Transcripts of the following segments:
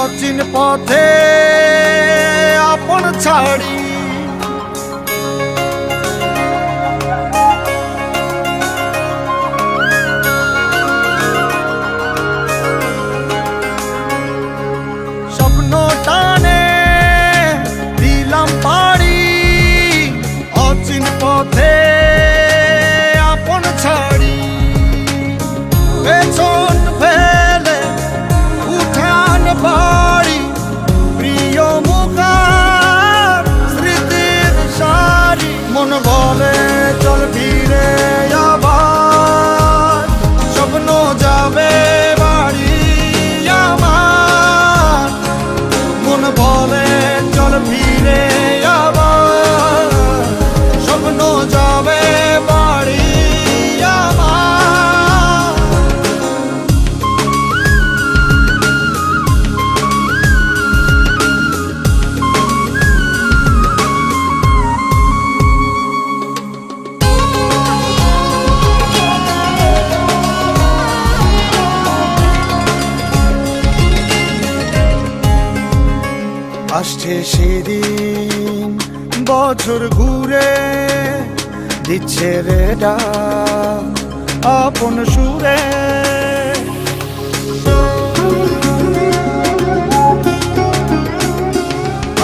অচিন পথে আপন ছাড়ি স্বপ্ন টানে দিলাম পাড়ি অচিন পথে আপন ছাড়ি পেছন ফেলে উঠান বাড়ি প্রিয় মুখার স্মৃতির সারি মন বলে চল ফিরে আবার স্বপ্ন যাবে বাড়ি আমার মন বলে চল ফিরে আবার স্বপ্ন যাবে বাড়ি আমার আসছে সেদিন বছর ঘুরে দিচ্ছে রে ডাক আপন সুরে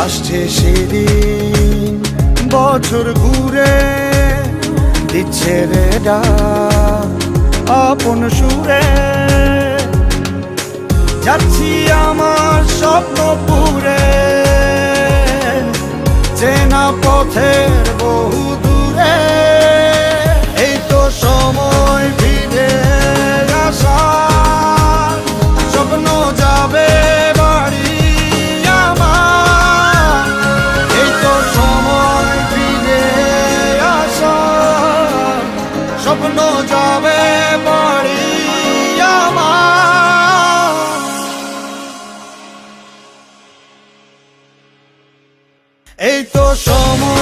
আসছে সেদিন বছর ঘুরে দিচ্ছে রে ডাক আপন সুরে যাচ্ছি আমার স্বপ্ন পুরে চেনা পথের বহু দূরে এই তো সময় ফিরে আসার স্বপ্ন যাবে বাড়ি আমার এই তো সময় ফিরে আসার স্বপ্ন যাবে বাড়ি আমার এই তো সময়